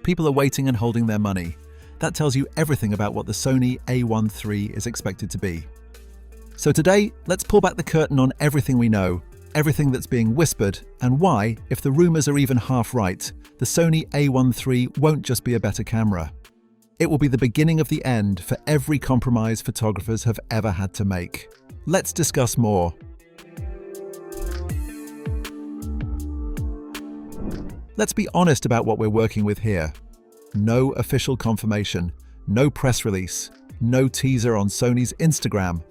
People are waiting and holding their money. That tells you everything about what the Sony A1 III is expected to be. So today, let's pull back the curtain on everything we know, everything that's being whispered, and why, if the rumors are even half right, the Sony A1 III won't just be a better camera. It will be the beginning of the end for every compromise photographers have ever had to make. Let's discuss more. Let's be honest about what we're working with here. No official confirmation, no press release, no teaser on Sony's Instagram.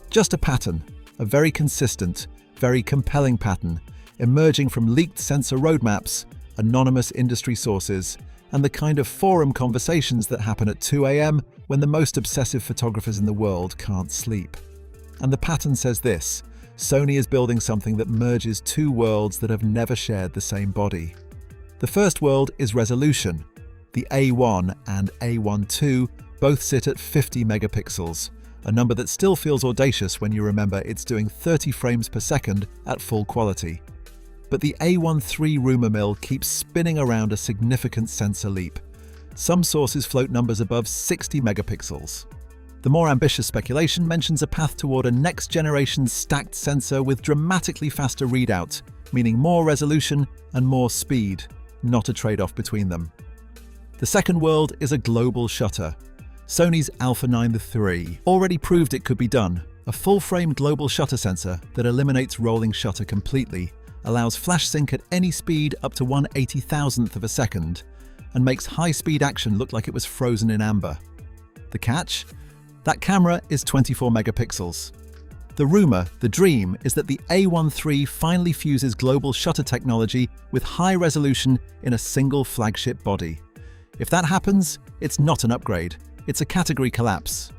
Just a pattern, a very consistent, very compelling pattern, emerging from leaked sensor roadmaps, anonymous industry sources, and the kind of forum conversations that happen at 2 a.m. when the most obsessive photographers in the world can't sleep. And the pattern says this: Sony is building something that merges two worlds that have never shared the same body. The first world is resolution. The A1 and A1 II both sit at 50 megapixels, a number that still feels audacious when you remember it's doing 30 frames per second at full quality. But the A1 III rumor mill keeps spinning around a significant sensor leap. Some sources float numbers above 60 megapixels. The more ambitious speculation mentions a path toward a next-generation stacked sensor with dramatically faster readout, meaning more resolution and more speed, not a trade-off between them. The second world is a global shutter. Sony's A1 III already proved it could be done. A full-frame global shutter sensor that eliminates rolling shutter completely, allows flash sync at any speed up to 1/80,000th of a second, and makes high-speed action look like it was frozen in amber. The catch? That camera is 24 megapixels. The rumor, the dream, is that the A1 III finally fuses global shutter technology with high resolution in a single flagship body. If that happens, it's not an upgrade, it's a category collapse.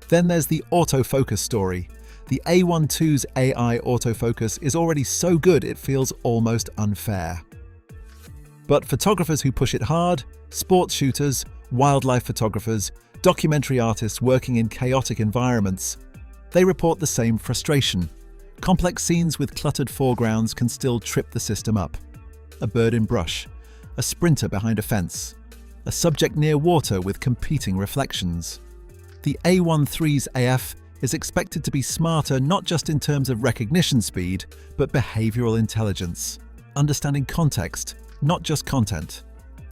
Then there's the autofocus story. The A1 II's AI autofocus is already so good it feels almost unfair. But photographers who push it hard, sports shooters, wildlife photographers, documentary artists working in chaotic environments, they report the same frustration. Complex scenes with cluttered foregrounds can still trip the system up. A bird in brush, a sprinter behind a fence, a subject near water with competing reflections. The A1 III's AF is expected to be smarter not just in terms of recognition speed, but behavioral intelligence, understanding context, not just content.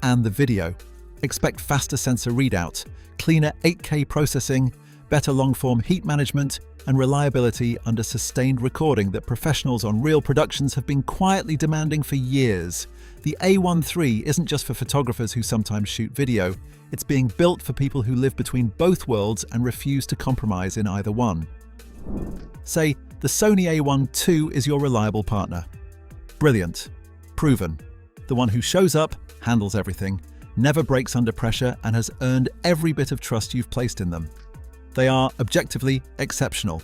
And the video. Expect faster sensor readout, cleaner 8K processing, better long-form heat management, and reliability under sustained recording that professionals on real productions have been quietly demanding for years. The A1 III isn't just for photographers who sometimes shoot video, it's being built for people who live between both worlds and refuse to compromise in either one. Say, the Sony A1 II is your reliable partner. Brilliant. Proven. The one who shows up, handles everything, never breaks under pressure, and has earned every bit of trust you've placed in them. They are objectively exceptional.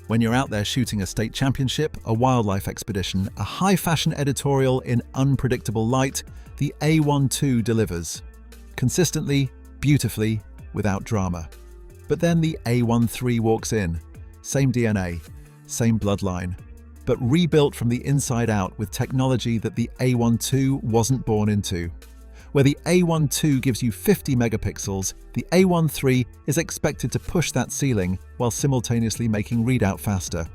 When you're out there shooting a state championship, a wildlife expedition, a high-fashion editorial in unpredictable light, the A1 II delivers. Consistently, beautifully, without drama. But then the A1 III walks in. Same DNA, same bloodline, but rebuilt from the inside out with technology that the A1 II wasn't born into. Where the A1 II gives you 50 megapixels, the A1 III is expected to push that ceiling while simultaneously making readout faster.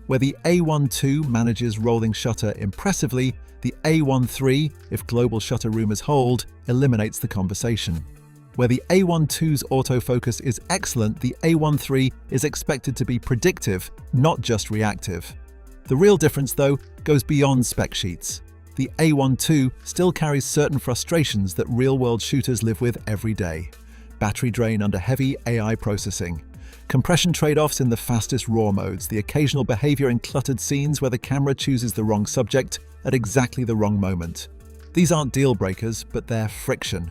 Where the A1 II manages rolling shutter impressively, the A1 III, if global shutter rumors hold, eliminates the conversation. Where the A1 II's autofocus is excellent, the A1 III is expected to be predictive, not just reactive. The real difference, though, goes beyond spec sheets. The A1 II still carries certain frustrations that real-world shooters live with every day. Battery drain under heavy AI processing, compression trade-offs in the fastest RAW modes, the occasional behavior in cluttered scenes where the camera chooses the wrong subject at exactly the wrong moment. These aren't deal breakers, but they're friction.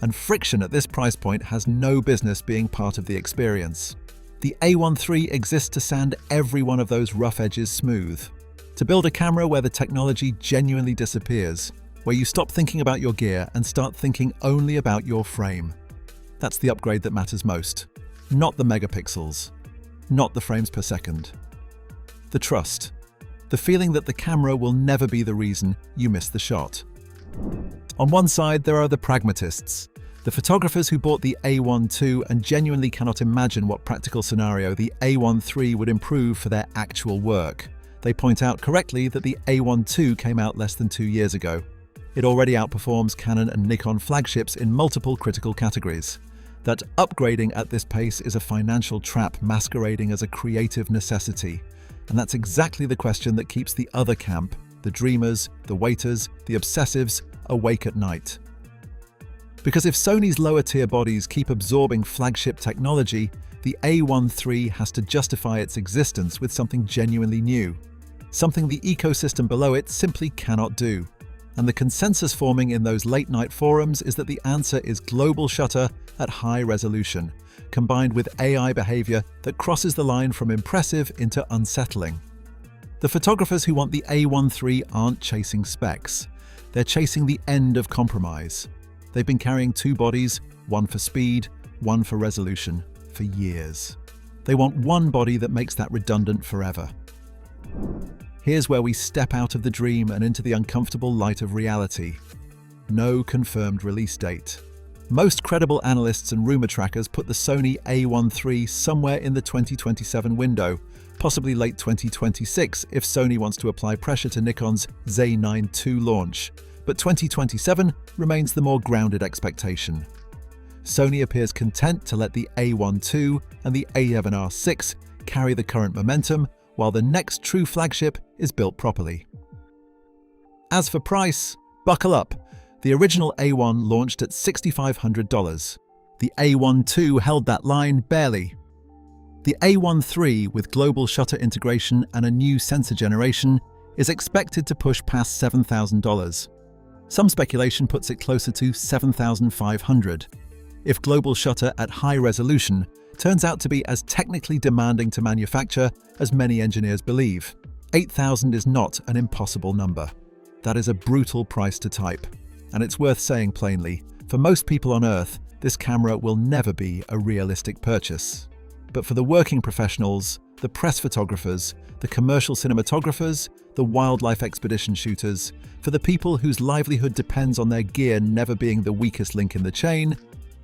And friction at this price point has no business being part of the experience. The A1 III exists to sand every one of those rough edges smooth. To build a camera where the technology genuinely disappears, where you stop thinking about your gear and start thinking only about your frame. That's the upgrade that matters most. Not the megapixels, not the frames per second. The trust. The feeling that the camera will never be the reason you miss the shot. On one side, there are the pragmatists, the photographers who bought the A1 II and genuinely cannot imagine what practical scenario the A1 III would improve for their actual work. They point out correctly that the A1 II came out less than 2 years ago. It already outperforms Canon and Nikon flagships in multiple critical categories. That upgrading at this pace is a financial trap masquerading as a creative necessity. And that's exactly the question that keeps the other camp, the dreamers, the waiters, the obsessives, awake at night. Because if Sony's lower-tier bodies keep absorbing flagship technology, the A1 III has to justify its existence with something genuinely new, something the ecosystem below it simply cannot do. And the consensus forming in those late-night forums is that the answer is global shutter at high resolution, combined with AI behavior that crosses the line from impressive into unsettling. The photographers who want the A1 III aren't chasing specs. They're chasing the end of compromise. They've been carrying 2 bodies, one for speed, one for resolution, for years. They want one body that makes that redundant forever. Here's where we step out of the dream and into the uncomfortable light of reality. No confirmed release date. Most credible analysts and rumor trackers put the Sony A1 III somewhere in the 2027 window, possibly late 2026 if Sony wants to apply pressure to Nikon's Z9 II launch. But 2027 remains the more grounded expectation. Sony appears content to let the A1 II and the A7R6 carry the current momentum, while the next true flagship is built properly. As for price, buckle up. The original A1 launched at $6,500. The A1 II held that line barely. The A1 III, with global shutter integration and a new sensor generation, is expected to push past $7,000. Some speculation puts it closer to $7,500. If global shutter at high resolution turns out to be as technically demanding to manufacture as many engineers believe, $8,000 is not an impossible number. That is a brutal price to type. And it's worth saying plainly, for most people on Earth, this camera will never be a realistic purchase. But for the working professionals, the press photographers, the commercial cinematographers, the wildlife expedition shooters, for the people whose livelihood depends on their gear never being the weakest link in the chain,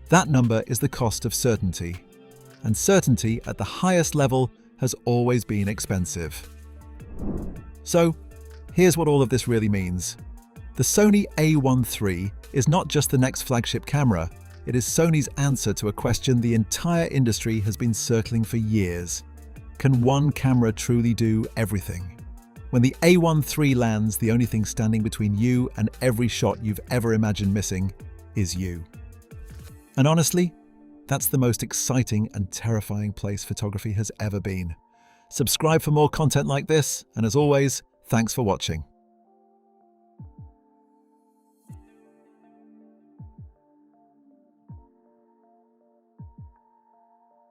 that number is the cost of certainty. And certainty at the highest level has always been expensive. So, here's what all of this really means. The Sony A1 III is not just the next flagship camera, it is Sony's answer to a question the entire industry has been circling for years. Can one camera truly do everything? When the A1 III lands, the only thing standing between you and every shot you've ever imagined missing is you. And honestly, that's the most exciting and terrifying place photography has ever been. Subscribe for more content like this, and as always, thanks for watching.